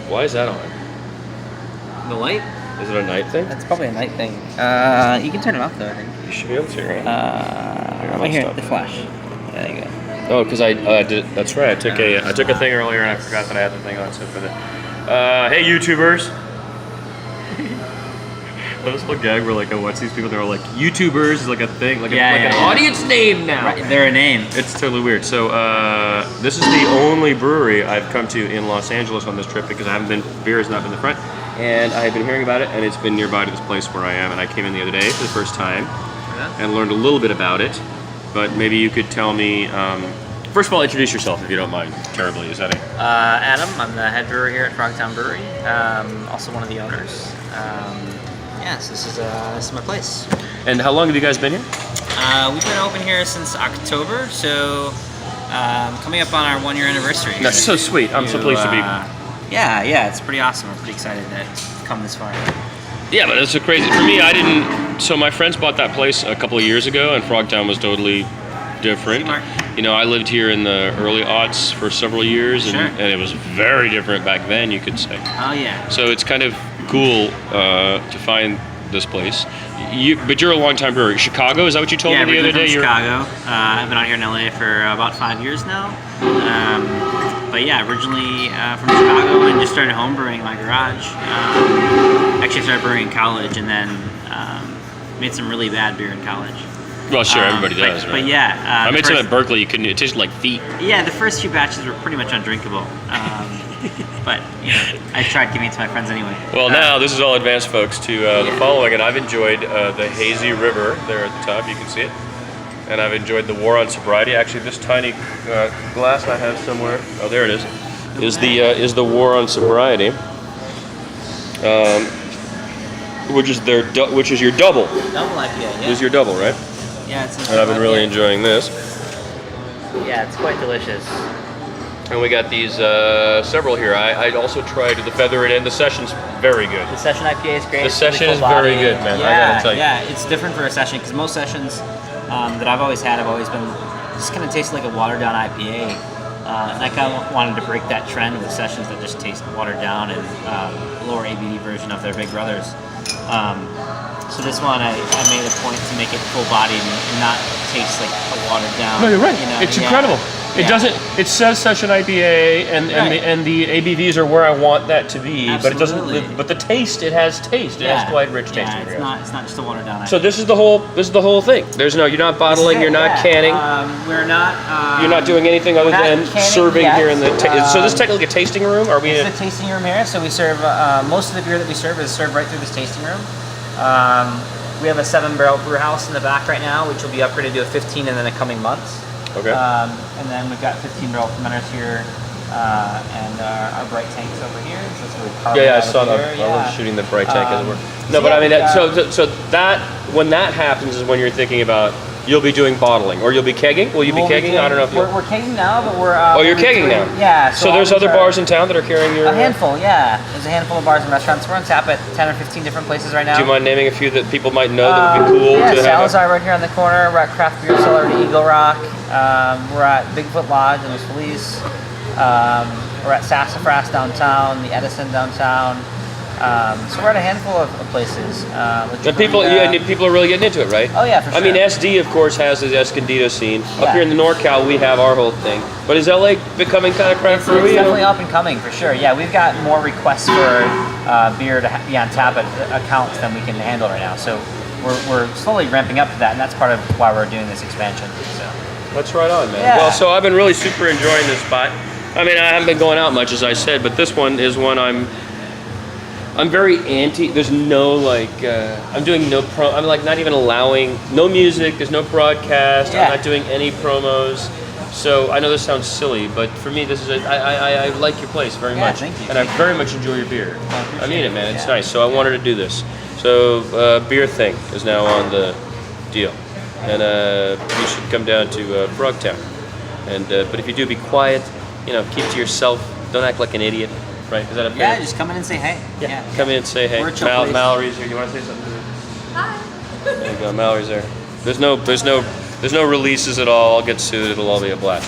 Why is that on? The light? Is it a night thing? That's probably a night thing. You can turn it off though, I think. You should be able to, right? Right here, the flash. There you go. Oh, because I did. That's right. I took a thing earlier and I forgot that I had the thing on. So for the hey YouTubers. This whole gag where like I watch these people, they're all like YouTubers is like a thing, like an audience name now. Right, they're a name. It's totally weird. So this is the only brewery I've come to in Los Angeles on this trip because beer has not been the front, and I have been hearing about it, and it's been nearby to this place where I am, and I came in the other day for the first time and learned a little bit about it. But maybe you could tell me. First of all, introduce yourself if you don't mind terribly. Is that it? Adam, I'm the head brewer here at Frogtown Brewery. Also one of the owners. So this is my place. And how long have you guys been here? We've been open here since October, so coming up on our 1 year anniversary. That's so sweet. I'm so pleased to be. Yeah, it's pretty awesome. We're pretty excited to come this far. Yeah, but it's so crazy. For me, I didn't. So my friends bought that place a couple of years ago, and Frogtown was totally different. You know, I lived here in the early aughts for several years, and it was very different back then, you could say. Oh yeah. So it's kind of cool to find this place. But you're a long-time brewer. Chicago, is that what you told me the other day? Chicago. I've been out here in LA for about 5 years now. But yeah, originally from Chicago and just started home brewing in my garage. Actually started brewing in college and then made some really bad beer in college. Well, sure, everybody does, right? But yeah. I made some at Berkeley, it tasted like feet. Yeah, the first few batches were pretty much undrinkable. But you know, I tried giving it to my friends anyway. Well, now this is all advanced, folks, to the following, and I've enjoyed the Hazy River there at the top. You can see it, and I've enjoyed the War on Sobriety. Actually, this tiny glass I have somewhere. Oh, there it is. Is the War on Sobriety, which is your double. Double IPA. Yeah. This is your double, right? Yeah, it's. And I've been really enjoying this. Yeah, it's quite delicious. And we got these several here. I also tried the Feather It In. The Session's very good. The Session IPA is great. The Session is very good, man. Yeah, I gotta tell you. Yeah, it's different for a session because most sessions that I've always had have always been just kind of tasted like a watered down IPA. And I kind of wanted to break that trend with sessions that just taste watered down and lower ABV version of their big brothers. So this one, I made a point to make it full-bodied and not taste like a watered-down. No, you're right. You know, it's incredible. It doesn't. It says Session IPA, and the ABVs are where I want that to be. Absolutely. But it doesn't. But the taste, it has taste. It has quite rich taste. It's not just a watered-down IPA. So this is the whole thing. You're not bottling. You're not canning. We're not. You're not doing anything other than serving here in the. So this is technically a tasting room. Are we? It's a tasting room here. So we serve most of the beer that we serve is served right through this tasting room. We have a 7-barrel brew house in the back right now, which will be upgraded to a 15 in the coming months. Okay. And then we've got 15-barrel fermenters here, and our bright tanks over here. So it's really I saw that. I was shooting the bright tank as it were. No, but I mean, so that when that happens is when you're thinking about you'll be doing bottling, or you'll be kegging. Will you be kegging? I don't know if we're kegging now, but we're. You're kegging now. Yeah. So there's other bars in town that are carrying your. A handful, yeah. There's a handful of bars and restaurants. We're on tap at 10 or 15 different places right now. Do you mind naming a few that people might know that would be cool? Yeah, Salazar right here on the corner. We're at Craft Beer Cellar at Eagle Rock. We're at Bigfoot Lodge in Los Feliz. We're at Sassafras downtown, the Edison downtown. So we're at a handful of places. And people are really getting into it, right? Oh yeah, for sure. I mean, SD of course has his Escondido scene. Up here in the NorCal, we have our whole thing. But is LA becoming kind of craft brewery? It's definitely up and coming for sure. Yeah, we've got more requests for beer to be on tap at accounts than we can handle right now. So we're slowly ramping up to that, and that's part of why we're doing this expansion. So that's right on, man. Yeah. Well, so I've been really super enjoying this spot. I mean, I haven't been going out much, as I said, but this one is one I'm very anti. There's no I'm doing no I'm like not even allowing no music. There's no broadcast. Yeah. I'm not doing any promos. So I know this sounds silly, but for me, this is I like your place very much, thank you. and I very much enjoy your beer. I mean it, man. It's nice. So I wanted to do this. So beer thing is now on the deal, and you should come down to Frogtown. And but if you do, be quiet. You know, keep to yourself. Don't act like an idiot. Right? Is that a Yeah, just come in and say hey. Yeah. Come in and say hey. Mallory's here. You want to say something? Hi. There you go. Mallory's there. There's no releases at all. I'll get sued. It'll all be a blast.